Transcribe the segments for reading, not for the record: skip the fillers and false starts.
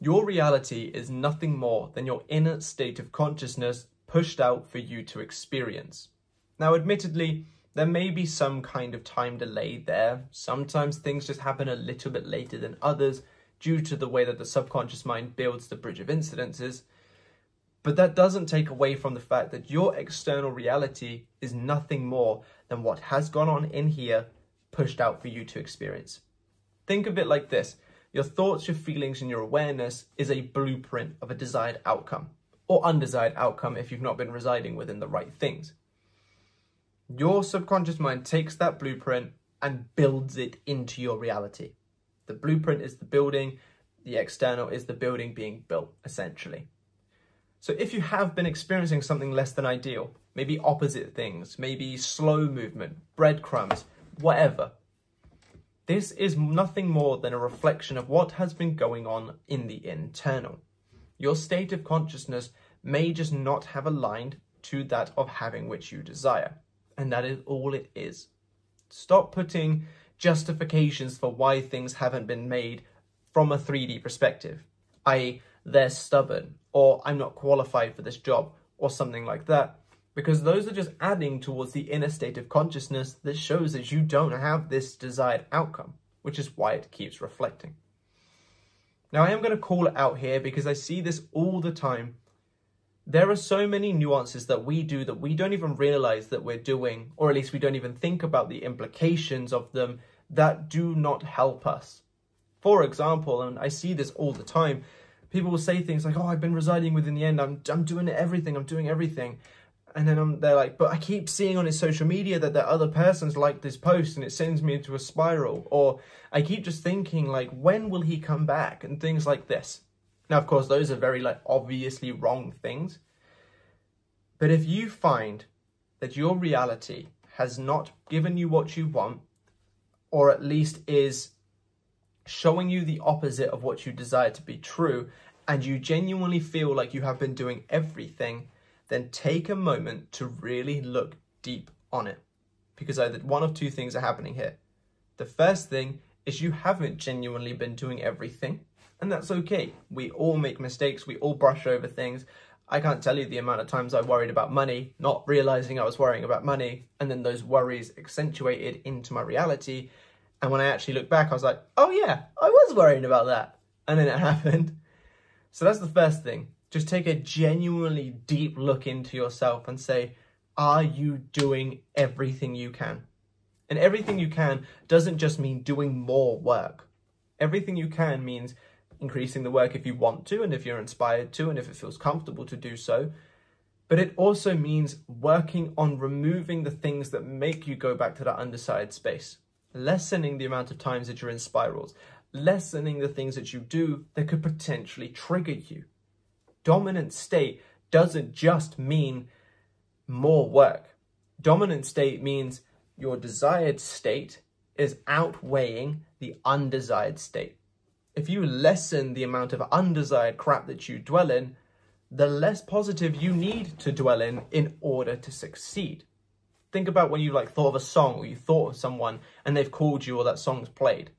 Your reality is nothing more than your inner state of consciousness pushed out for you to experience. Now, admittedly, there may be some kind of time delay there. Sometimes things just happen a little bit later than others due to the way that the subconscious mind builds the bridge of incidences. But that doesn't take away from the fact that your external reality is nothing more than what has gone on in here pushed out for you to experience. Think of it like this. Your thoughts, your feelings, and your awareness is a blueprint of a desired outcome, or undesired outcome if you've not been residing within the right things. Your subconscious mind takes that blueprint and builds it into your reality. The blueprint is the building, the external is the building being built, essentially. So if you have been experiencing something less than ideal, maybe opposite things, maybe slow movement, breadcrumbs, whatever, this is nothing more than a reflection of what has been going on in the internal. Your state of consciousness may just not have aligned to that of having which you desire. And that is all it is. Stop putting justifications for why things haven't been made from a 3D perspective, i.e. they're stubborn, or I'm not qualified for this job, or something like that, because those are just adding towards the inner state of consciousness that shows that you don't have this desired outcome, which is why it keeps reflecting. Now, I am going to call it out here because I see this all the time. There are so many nuances that we do that we don't even realize that we're doing, or at least we don't even think about the implications of them, that do not help us. For example, and I see this all the time, people will say things like, oh, I've been residing within the end, I'm doing everything, I'm doing everything. And then they're like, but I keep seeing on his social media that the other person's liked this post and it sends me into a spiral. Or I keep just thinking like, when will he come back? And things like this. Now, of course, those are very obviously wrong things. But if you find that your reality has not given you what you want, or at least is showing you the opposite of what you desire to be true, and you genuinely feel like you have been doing everything, then take a moment to really look deep on it. Because either one of two things are happening here. The first thing is you haven't genuinely been doing everything. And that's okay. We all make mistakes. We all brush over things. I can't tell you the amount of times I worried about money, not realizing I was worrying about money. And then those worries accentuated into my reality. And when I actually look back, I was like, oh yeah, I was worrying about that. And then it happened. So that's the first thing. Just take a genuinely deep look into yourself and say, are you doing everything you can? And everything you can doesn't just mean doing more work. Everything you can means increasing the work if you want to, and if you're inspired to, and if it feels comfortable to do so. But it also means working on removing the things that make you go back to that undecided space, lessening the amount of times that you're in spirals, lessening the things that you do that could potentially trigger you. Dominant state doesn't just mean more work. Dominant state means your desired state is outweighing the undesired state. If you lessen the amount of undesired crap that you dwell in, the less positive you need to dwell in order to succeed. Think about when you thought of a song, or you thought of someone and they've called you or that song's played.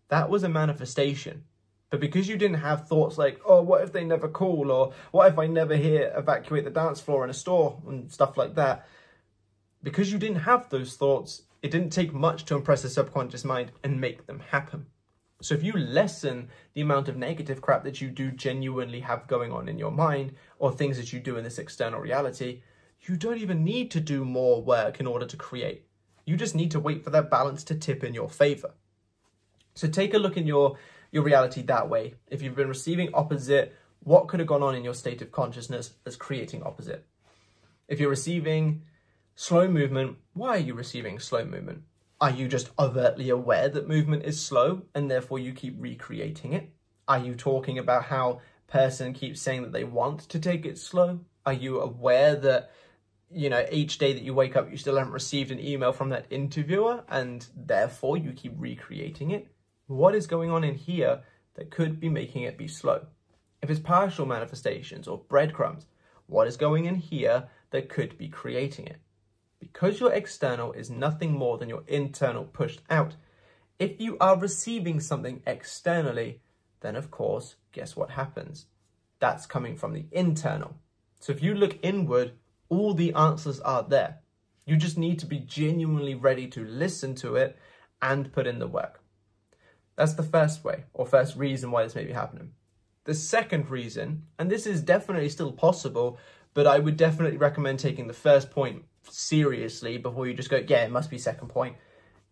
That was a manifestation. But because you didn't have thoughts like, oh, what if they never call? Or what if I never hear evacuate the dance floor in a store and stuff like that? Because you didn't have those thoughts, it didn't take much to impress the subconscious mind and make them happen. So if you lessen the amount of negative crap that you do genuinely have going on in your mind, or things that you do in this external reality, you don't even need to do more work in order to create. You just need to wait for that balance to tip in your favor. So take a look in your reality that way. If you've been receiving opposite, what could have gone on in your state of consciousness as creating opposite? If you're receiving slow movement, why are you receiving slow movement? Are you just overtly aware that movement is slow and therefore you keep recreating it? Are you talking about how person keeps saying that they want to take it slow? Are you aware that, each day that you wake up, you still haven't received an email from that interviewer and therefore you keep recreating it? What is going on in here that could be making it be slow? If it's partial manifestations or breadcrumbs, what is going in here that could be creating it? Because your external is nothing more than your internal pushed out, if you are receiving something externally, then of course guess what happens? That's coming from the internal. So if you look inward, all the answers are there. You just need to be genuinely ready to listen to it and put in the work. That's the first way, or first reason why this may be happening. The second reason, and this is definitely still possible, but I would definitely recommend taking the first point seriously before you just go, yeah, it must be second point,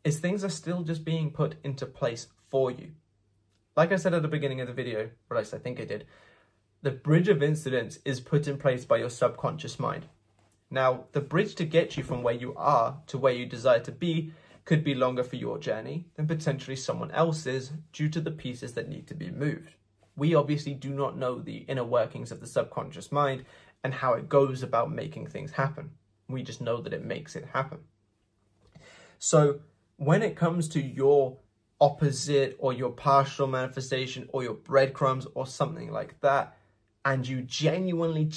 is things are still just being put into place for you. Like I said at the beginning of the video, or at least I think I did, the bridge of incidents is put in place by your subconscious mind. Now, the bridge to get you from where you are to where you desire to be could be longer for your journey than potentially someone else's due to the pieces that need to be moved. We obviously do not know the inner workings of the subconscious mind and how it goes about making things happen. We just know that it makes it happen. So when it comes to your opposite or your partial manifestation or your breadcrumbs or something like that, and you genuinely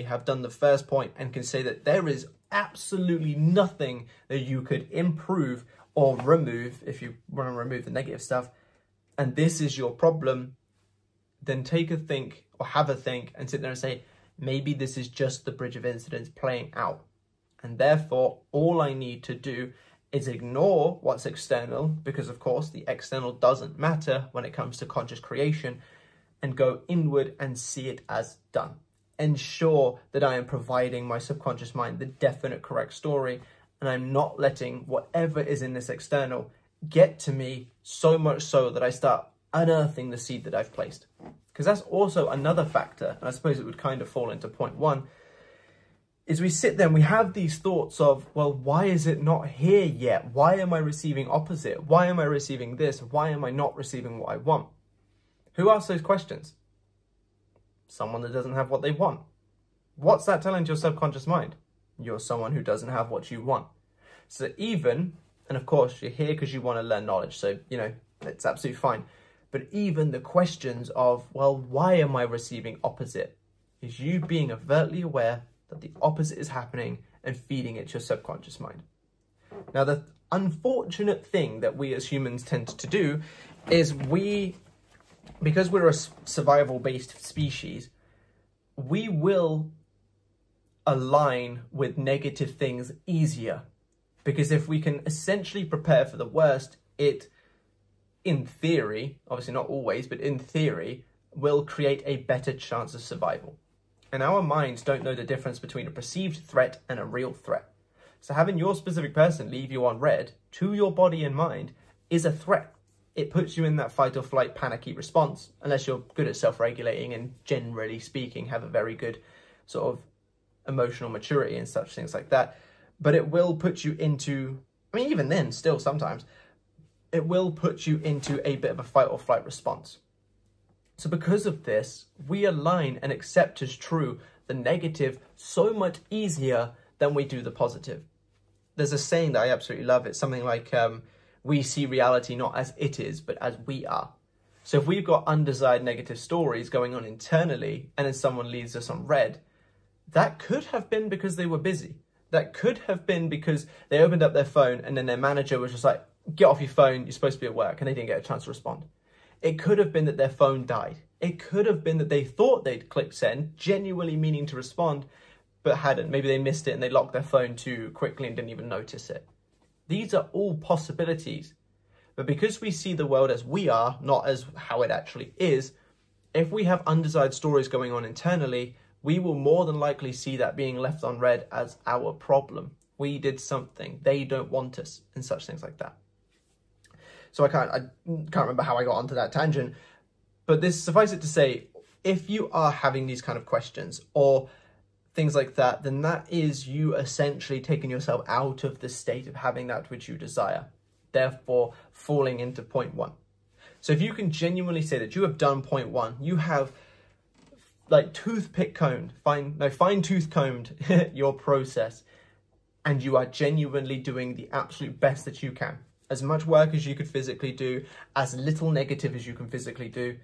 have done the first point and can say that there is absolutely nothing that you could improve or remove, if you want to remove the negative stuff, and this is your problem, then take a think or have a think and sit there and say, maybe this is just the bridge of incidents playing out. And therefore, all I need to do is ignore what's external, because of course the external doesn't matter when it comes to conscious creation, and go inward and see it as done. Ensure that I am providing my subconscious mind the definite correct story, and I'm not letting whatever is in this external get to me so much so that I start unearthing the seed that I've placed. Because that's also another factor, and I suppose it would kind of fall into point one, is we sit there and we have these thoughts of, well, why is it not here yet? Why am I receiving opposite? Why am I receiving this? Why am I not receiving what I want? Who asks those questions? Someone that doesn't have what they want. What's that telling to your subconscious mind? You're someone who doesn't have what you want. So even, and of course you're here because you want to learn knowledge, so, you know, it's absolutely fine. But even the questions of, well, why am I receiving opposite? Is you being overtly aware that the opposite is happening and feeding it to your subconscious mind. Now, the unfortunate thing that we as humans tend to do is because we're a survival-based species, we will align with negative things easier. Because if we can essentially prepare for the worst, it, in theory, obviously not always, but in theory, will create a better chance of survival. And our minds don't know the difference between a perceived threat and a real threat. So having your specific person leave you on red to your body and mind is a threat. It puts you in that fight or flight panicky response, unless you're good at self-regulating and generally speaking have a very good sort of emotional maturity and such things like that. But it will put you into, I mean, even then, still sometimes, it will put you into a bit of a fight or flight response. So because of this, we align and accept as true the negative so much easier than we do the positive. There's a saying that I absolutely love. It's something like, we see reality not as it is, but as we are. So if we've got undesired negative stories going on internally and then someone leaves us on red, that could have been because they were busy. That could have been because they opened up their phone and then their manager was just like, get off your phone, you're supposed to be at work, and they didn't get a chance to respond. It could have been that their phone died. It could have been that they thought they'd clicked send, genuinely meaning to respond, but hadn't. Maybe they missed it and they locked their phone too quickly and didn't even notice it. These are all possibilities. But because we see the world as we are, not as how it actually is, if we have undesired stories going on internally, we will more than likely see that being left on red as our problem. We did something, they don't want us, and such things like that. So I can't remember how I got onto that tangent, but this, suffice it to say, if you are having these kind of questions or things like that, then that is you essentially taking yourself out of the state of having that which you desire, therefore falling into point one. So if you can genuinely say that you have done point one, you have like fine-tooth combed your process, and you are genuinely doing the absolute best that you can, as much work as you could physically do, as little negative as you can physically do,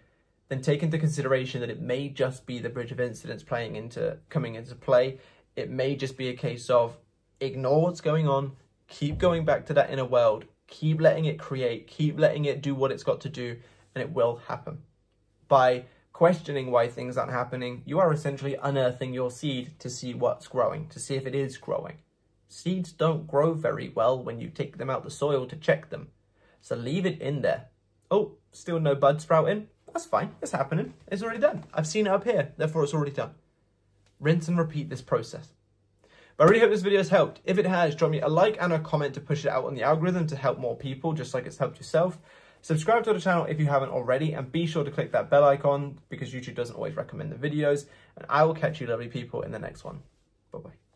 then take into consideration that it may just be the bridge of incidents coming into play. It may just be a case of ignore what's going on, keep going back to that inner world, keep letting it create, keep letting it do what it's got to do, and it will happen. By questioning why things aren't happening, you are essentially unearthing your seed to see what's growing, to see if it is growing. Seeds don't grow very well when you take them out the soil to check them. So leave it in there. Oh, still no bud sprouting? That's fine, it's happening. It's already done. I've seen it up here, therefore it's already done. Rinse and repeat this process. But I really hope this video has helped. If it has, drop me a like and a comment to push it out on the algorithm to help more people, just like it's helped yourself. Subscribe to the channel if you haven't already, and be sure to click that bell icon because YouTube doesn't always recommend the videos. And I will catch you lovely people in the next one. Bye-bye.